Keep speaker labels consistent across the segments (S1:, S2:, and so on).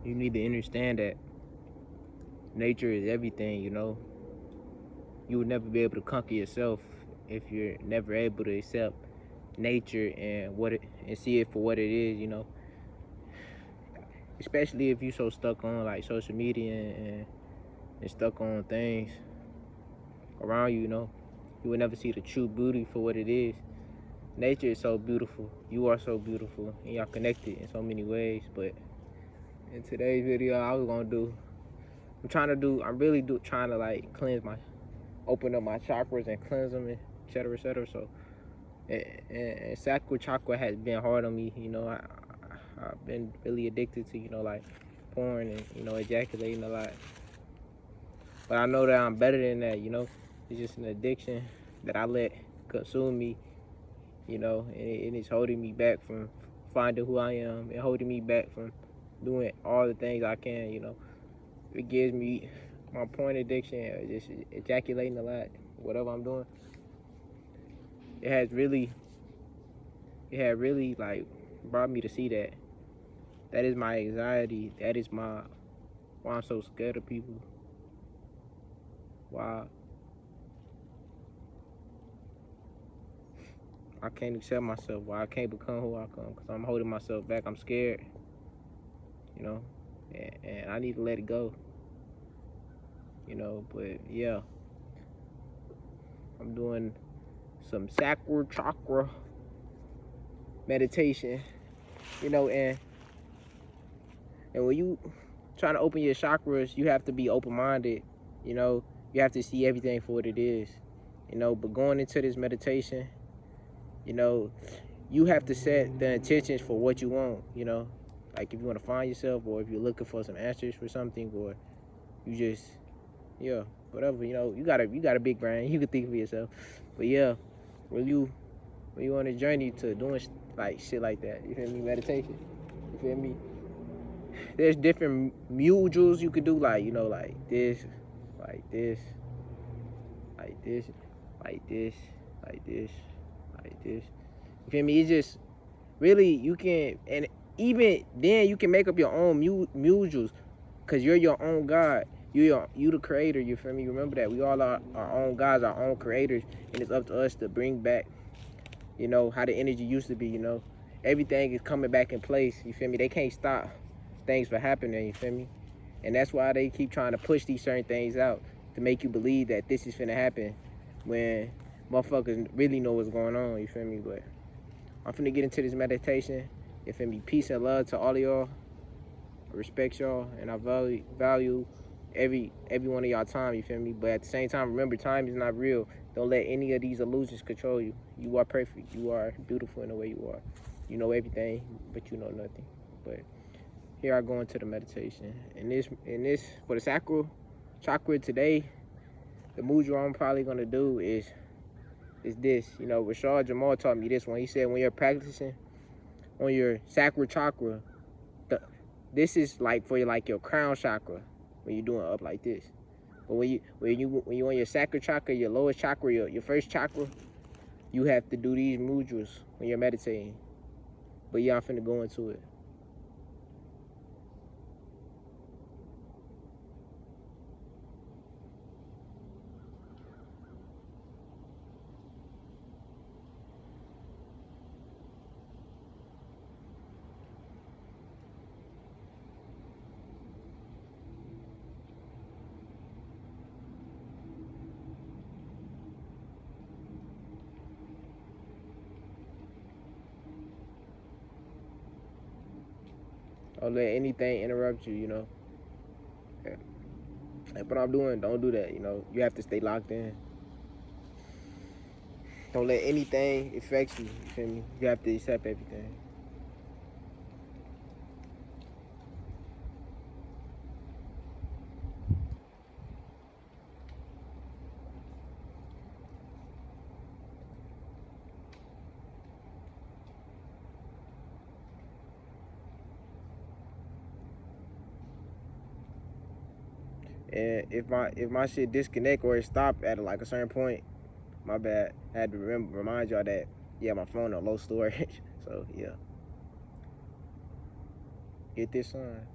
S1: You need to understand that nature is everything, you know. You would never be able to conquer yourself if you're never able to accept nature and see it for what it is, you know. Especially if you're so stuck on like social media and stuck on things around you, you know. You would never see the true beauty for what it is. Nature is so beautiful. You are so beautiful, and y'all connected in so many ways. But in today's video, I'm really trying to like open up my chakras and cleanse them, and et cetera, et cetera. So, and sacral chakra has been hard on me. You know, I've been really addicted to, you know, like porn and, you know, ejaculating a lot. But I know that I'm better than that, you know. It's just an addiction that I let consume me, you know, and it's holding me back from finding who I am and holding me back from doing all the things I can, you know. It gives me my porn addiction, just ejaculating a lot, whatever I'm doing. It had really like brought me to see that that is my anxiety. That is why I'm so scared of people. Why I can't accept myself. Why I can't become who I come. Because I'm holding myself back. I'm scared, you know. And I need to let it go, you know. But yeah, I'm doing some sacral chakra meditation, you know. And when you trying to open your chakras, you have to be open-minded, you know. You have to see everything for what it is, you know. But going into this meditation, you know, you have to set the intentions for what you want, you know. Like if you want to find yourself, or if you're looking for some answers for something, or you just, yeah, whatever, you know. You got a big brain. You can think for yourself. But yeah, when you on a journey to doing like shit like that, you feel me? Meditation, you feel me? There's different mutuals you could do, like, you know, like this, like this, like this, like this, like this, like this. You feel me? It's just really, you can, and even then you can make up your own mutuals, because you're your own God. You the creator, you feel me? Remember that. We all are our own gods, our own creators, and it's up to us to bring back, you know, how the energy used to be, you know. Everything is coming back in place, you feel me? They can't stop things from happening, you feel me? And that's why they keep trying to push these certain things out, to make you believe that this is finna happen, when motherfuckers really know what's going on, you feel me? But I'm finna get into this meditation. You feel me? Peace and love to all of y'all. I respect y'all, and I value every one of y'all time, you feel me? But at the same time, remember, time is not real. Don't let any of these illusions control you. You are perfect. You are beautiful in the way you are. You know everything, but you know nothing. But here I go into the meditation. And this for the sacral chakra today, the mudra I'm probably gonna do is this. You know, Rashad Jamal taught me this one. He said when you're practicing on your sacral chakra, this is like for your crown chakra, when you're doing up like this. But when you on your sacral chakra, your lowest chakra, your first chakra, you have to do these mudras when you're meditating. But yeah, I'm finna go into it. Don't let anything interrupt you, you know. Yeah. Like what I'm doing, don't do that, you know. You have to stay locked in. Don't let anything affect you, you feel me? You have to accept everything. And if my shit disconnect or it stop at like a certain point, my bad. I had to remind y'all that, yeah, my phone on low storage. So yeah, hit this sign.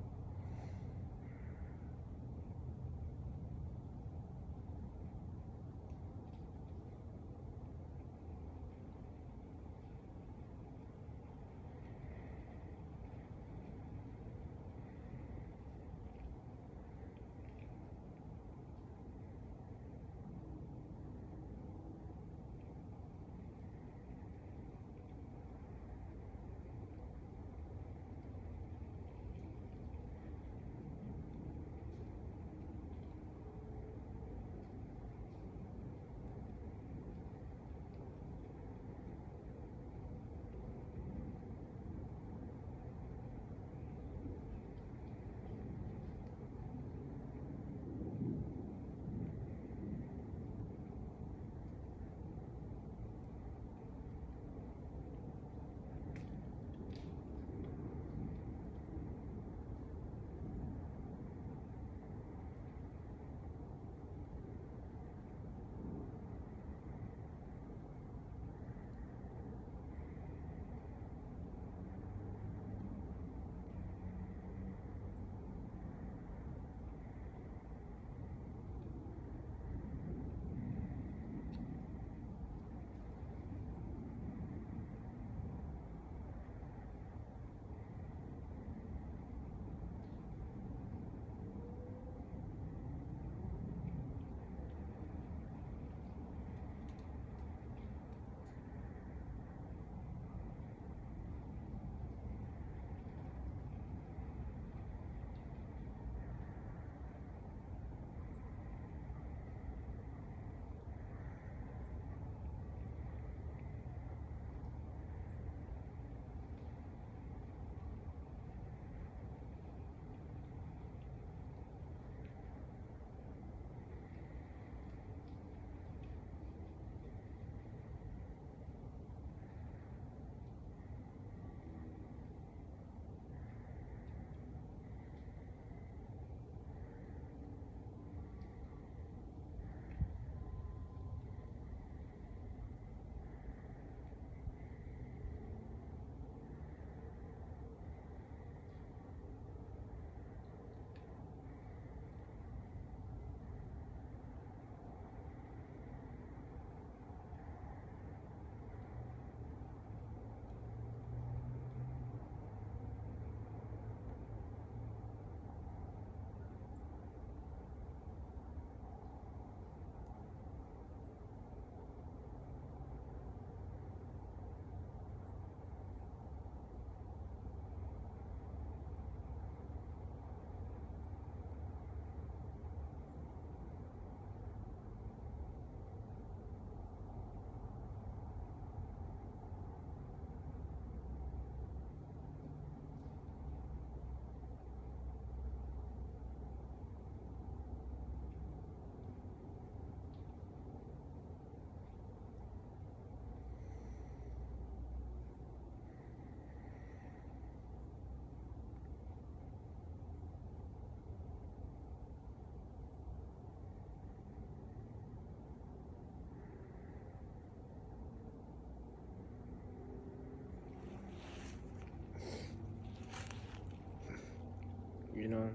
S1: you know.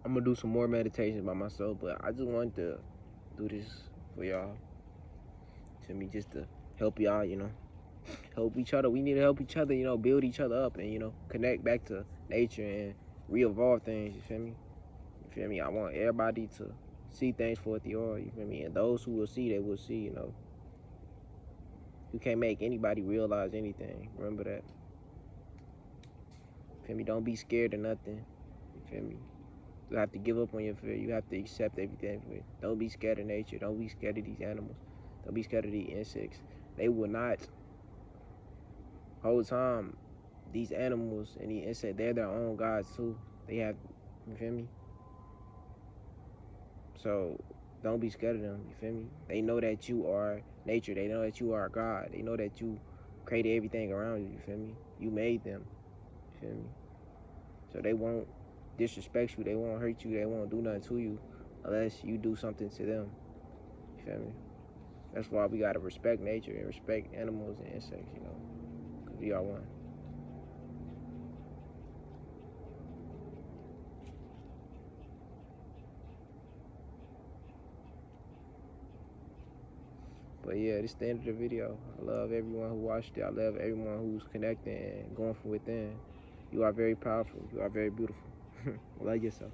S1: I'm gonna do some more meditations by myself, but I just wanted to do this for y'all. To me, just to help y'all, you know. Help each other. We need to help each other, you know, build each other up and, you know, connect back to nature and re-evolve things, you feel me? You feel me? I want everybody to see things for what they are, you feel me? And those who will see, they will see, you know. You can't make anybody realize anything. Remember that. You feel me? Don't be scared of nothing. You feel me? You have to give up on your fear. You have to accept everything. Don't be scared of nature. Don't be scared of these animals. Don't be scared of these insects. They will not, whole time, these animals and these insects, they're their own gods too. They have, you feel me? So don't be scared of them, you feel me? They know that you are nature. They know that you are God. They know that you created everything around you, you feel me? You made them, you feel me? So they won't disrespect you. They won't hurt you. They won't do nothing to you unless you do something to them, you feel me? That's why we gotta respect nature and respect animals and insects, you know, because we are one. But yeah, this is the end of the video. I love everyone who watched it. I love everyone who's connecting and going from within. You are very powerful. You are very beautiful. Love yourself.